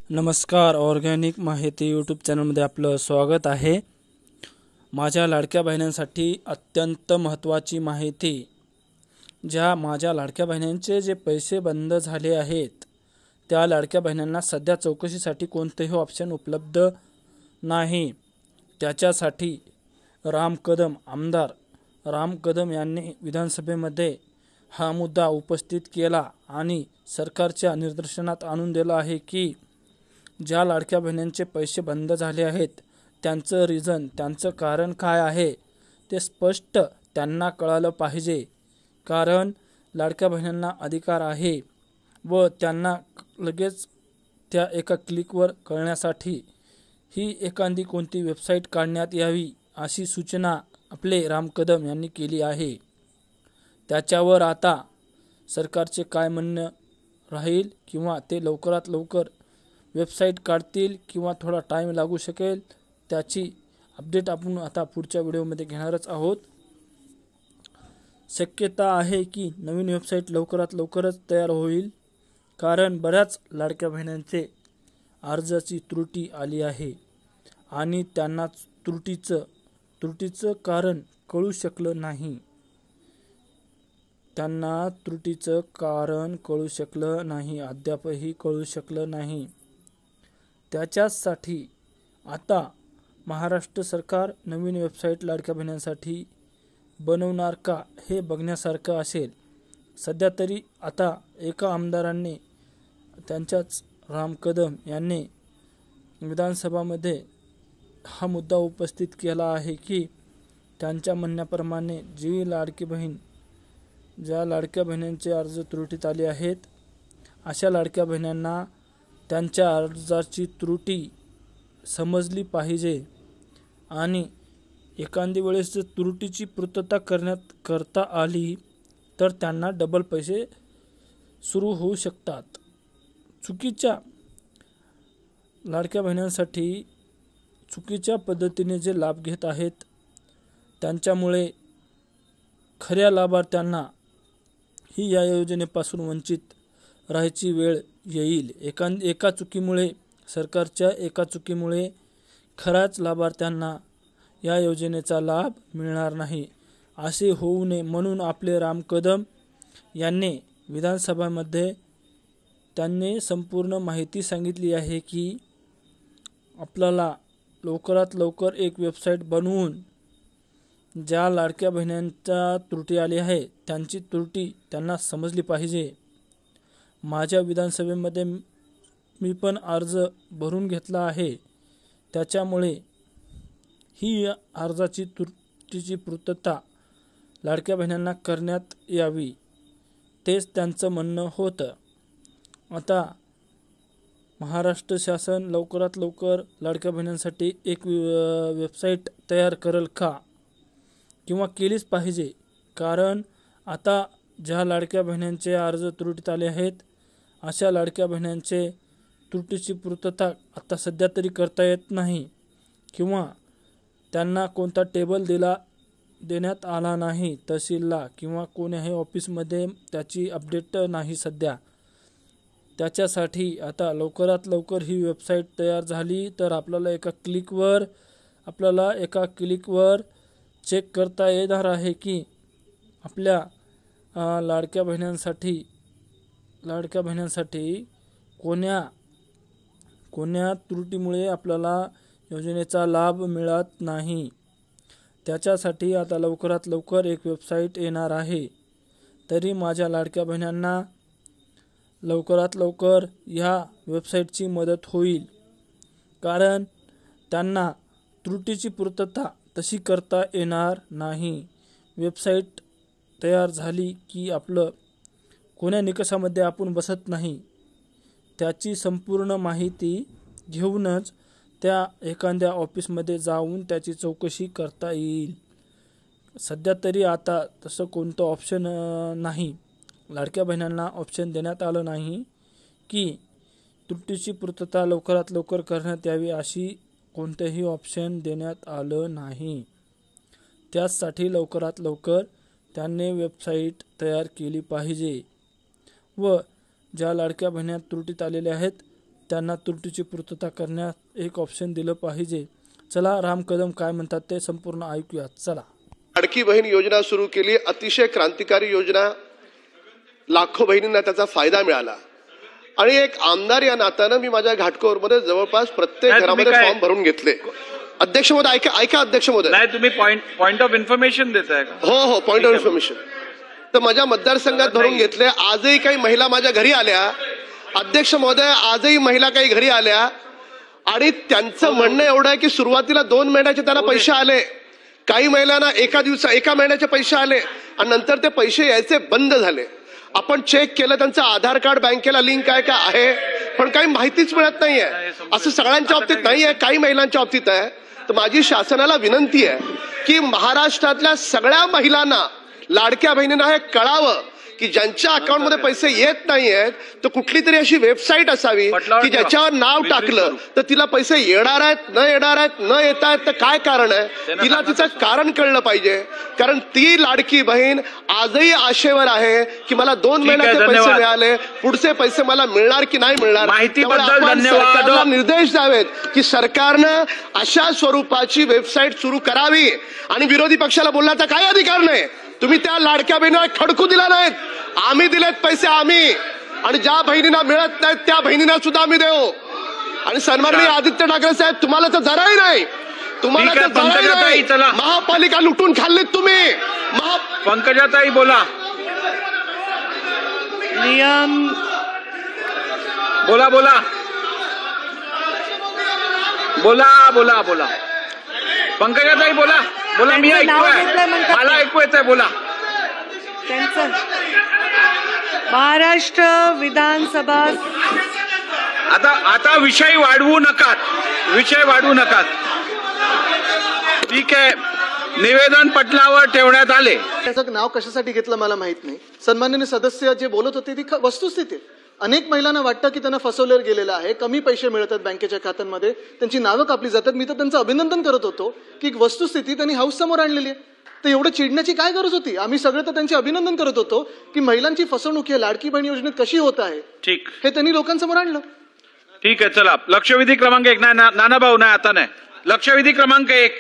नमस्कार, ऑर्गॅनिक माहिती यूट्यूब चॅनलमध्ये आपलं स्वागत आहे। माझ्या लाडक्या बहिणींसाठी अत्यंत महत्त्वाची माहिती। ज्या माझ्या लाडक्या बहिणींचे जे पैसे बंद झाले आहेत, त्या लाडक्या बहिणींना सध्या चौकशीसाठी कोणतेही ऑप्शन उपलब्ध नाही। त्याच्यासाठी आमदार राम कदम यांनी विधानसभेमध्ये हा मुद्दा उपस्थित केला आणि सरकारच्या निदर्शनात आणून दिला आहे की ज्या लाडक्या बहिणींचे पैसे बंद झाले आहेत, त्यांचं कारण काय आहे ते स्पष्ट त्यांना कळालं पाहिजे। कारण लाडक्या बहिणींना अधिकार आहे व त्यांना लगेच त्या एका क्लिकवर कळण्यासाठी ही एखादी कोणती वेबसाईट काढण्यात यावी अशी सूचना आपले राम कदम यांनी केली आहे। त्याच्यावर आता सरकारचे काय म्हणणं राहील किंवा ते लवकरात लवकर वेबसाईट काढतील किंवा थोडा टाइम लागू शकेल, त्याची अपडेट आपण आता पुढच्या व्हिडिओमध्ये घेणारच आहोत। शक्यता आहे की नवीन वेबसाईट लवकरात लवकरच तयार होईल, कारण बऱ्याच लाडक्या बहिणींचे अर्जाची त्रुटी आली आहे आणि त्यांना त्रुटीचं कारण कळू शकलं नाही। अद्यापही कळू शकलं नाही। त्याच्यासाठी आता महाराष्ट्र सरकार नवीन वेबसाईट लाडक्या बहिणींसाठी बनवणार का हे बघण्यासारखं असेल। सध्या तरी आता एका आमदारांनी, त्यांच्याच राम कदम यांनी विधानसभामध्ये हा मुद्दा उपस्थित केला आहे की त्यांच्या म्हणण्याप्रमाणे ज्या लाडक्या बहिणींचे अर्ज त्रुटीत आले आहेत, अशा लाडक्या बहिणींना त्यांच्या अर्जाची त्रुटी समजली पाहिजे आणि एखादी वेळेस जर त्रुटीची पूर्तता करता आली तर त्यांना डबल पैसे सुरू होऊ शकतात। चुकीच्या लाडक्या बहिणींसाठी चुकीच्या पद्धतीने जे लाभ घेत आहेत, त्यांच्यामुळे खऱ्या लाभार्थ्यांना ही या योजनेपासून वंचित राहायची वेळ येईल। सरकारच्या एका चुकीमुळे खऱ्याच लाभार्थ्यांना या योजनेचा लाभ मिळणार नाही, असे होऊ नये म्हणून आपले राम कदम यांनी विधानसभामध्ये त्यांनी संपूर्ण माहिती सांगितली आहे की आपल्याला लवकरात लवकर एक वेबसाईट बनवून ज्या लाडक्या बहिणींच्या त्रुटी आली आहे त्यांची त्रुटी त्यांना समजली पाहिजे। माझ्या विधानसभेमध्ये मी पण अर्ज भरून घेतला आहे, त्याच्यामुळे ही अर्जाची त्रुटीची पूर्तता लाडक्या बहिणींना करण्यात यावी, तेच त्यांचं म्हणणं होतं। आता महाराष्ट्र शासन लवकरात लवकर लाडक्या बहिणींसाठी एक वेबसाईट तयार करेल का किंवा केलीच पाहिजे, कारण आता ज्या लाडक्या बहिणींचे अर्ज त्रुटीत आले आहेत, अशा लाडक्या बहिणींचे त्रुटीची पूर्तता आता सध्या तरी करता येत नाही किंवा त्यांना कोणता टेबल देण्यात आला नाही तहसीलला किंवा कोण्याही ऑफिसमध्ये त्याची अपडेट नाही सध्या। त्याच्यासाठी आता लवकरात लवकर ही वेबसाईट तयार झाली तर आपल्याला एका क्लिकवर चेक करता येणार आहे की आपल्या लाडक्या बहिणींसाठी कोण्या त्रुटीमुळे आपल्याला योजनेचा लाभ मिळत नाही। त्याच्यासाठी आता लवकरात लवकर एक वेबसाईट येणार आहे। तरी माझ्या लाडक्या बहिणींना लवकरात लवकर ह्या वेबसाईटची मदत होईल, कारण त्यांना त्रुटीची पूर्तता तशी करता येणार नाही। वेबसाईट तयार झाली की आपलं कोण्या निकषामध्ये आपण बसत नाही त्याची संपूर्ण माहिती घेऊनच त्या एखाद्या ऑफिसमध्ये जाऊन त्याची चौकशी करता येईल। सध्या तरी आता तसं कोणतं ऑप्शन नाही, लाडक्या बहिणींना ऑप्शन देण्यात आलं नाही की त्रुटीची पूर्तता लवकरात लवकर करण्यात यावी, अशी कोणतेही ऑप्शन देण्यात आलं नाही। त्यासाठी लवकरात लवकर त्यांनी वेबसाईट तयार केली पाहिजे व ज्या लाडक्या बहिणी त्रुटीत आलेल्या आहेत त्यांना त्रुटीची पूर्तता करण्यात एक ऑप्शन दिलं पाहिजे. चला राम कदम काय म्हणतात ते संपूर्ण ऐकूयात. चला. लाडकी बहीण योजना सुरू केली, अतिशय क्रांतिकारी योजना, लाखो बहिणींना त्याचा फायदा मिळाला. आणि एक आमदार या नात्यानं मी माझ्या घाटकोपरमध्ये जवळपास प्रत्येक घरामध्ये फॉर्म भरून घेतले. अध्यक्ष महोदय ऐका अध्यक्ष महोदय. नाही, तुम्ही पॉइंट ऑफ इन्फॉर्मेशन देताय का? हो पॉइंट ऑफ इन्फॉर्मेशन. तर माझ्या मतदारसंघात भरून घेतले. आजही काही महिला माझ्या घरी आल्या. अध्यक्ष महोदय, आजही महिला काही घरी आल्या आणि त्यांचं म्हणणं एवढं आहे की सुरुवातीला 2 महिन्याचे त्यांना पैसे आले, काही महिलांना एका महिन्याचे पैसे आले आणि नंतर ते पैसे यायचे बंद झाले. आपण चेक केलं, त्यांचं आधार कार्ड बँकेला लिंक आहे का आहे, पण काही माहितीच मिळत नाहीये. असं सगळ्यांच्या बाबतीत नाहीये, काही महिलांच्या बाबतीत आहे. तर माझी शासनाला विनंती आहे की महाराष्ट्रातल्या सगळ्या महिलांना, लाडक्या बहिणींना हे कळावं की ज्यांच्या अकाउंटमध्ये पैसे येत नाहीयेत तर कुठली तरी अशी वेबसाईट असावी की ज्याच्यावर नाव टाकलं तर तिला पैसे येणार आहेत, न येणार आहेत, न येत आहेत तर काय कारण आहे, तिला तिचं कारण कळलं पाहिजे. कारण ती लाडकी बहीण आजही आशेवर आहे की मला 2 महिन्याचे पैसे मिळाले, पुढचे पैसे मला मिळणार की नाही मिळणार. माहितीबद्दल धन्यवाद. निर्देश द्यावेत की सरकारनं अशा स्वरूपाची वेबसाईट सुरू करावी. आणि विरोधी पक्षाला बोलण्याचा काय अधिकार नाही. तुम्ही त्या लाडक्या बहिणीला खडकू दिला नाहीत, आम्ही दिलेत पैसे आम्ही. आणि ज्या बहिणींना मिळत नाहीत त्या बहिणींना सुद्धा आम्ही देऊ. आणि सन्माननीय आदित्य ठाकरे साहेब, तुम्हाला तर जराही नाही, तुम्हाला तर जराही नाही. महापालिका लुटून खाल्लीत तुम्ही. पंकजाताई बोला. नियम बोला बोला बोला बोला बोला पंकजाताई बोला बोला. मी ऐकतोय, मला ऐकू येतंय, बोला. त्यांचं महाराष्ट्र विधानसभा. आता विषय वाढवू नकात. ठीक आहे, निवेदन पटलावर ठेवण्यात आले. त्याचं नाव कशासाठी घेतलं मला माहित नाही. सन्माननीय सदस्य जे बोलत होते ती वस्तुस्थिती आहे. अनेक महिलांना वाटतं की त्यांना फसवलं गेलेलं आहे, कमी पैसे मिळतात बँकेच्या खात्यांमध्ये, त्यांची नावं कापली जातात. मी तर त्यांचं अभिनंदन करत होतो की वस्तुस्थिती त्यांनी हाऊस समोर आणलेली आहे. तर एवढं चिडण्याची काय गरज होती. आम्ही सगळे तर त्यांचे अभिनंदन करत होतो की महिलांची फसवणूक ही लाडकी बहीण योजनेत कशी होत आहे, ठीक, हे त्यांनी लोकांसमोर आणलं. ठीक आहे. चला, लक्षवेधी क्रमांक 1. नाही नाना भाऊ, नाही आता नाही. लक्षवेधी क्रमांक 1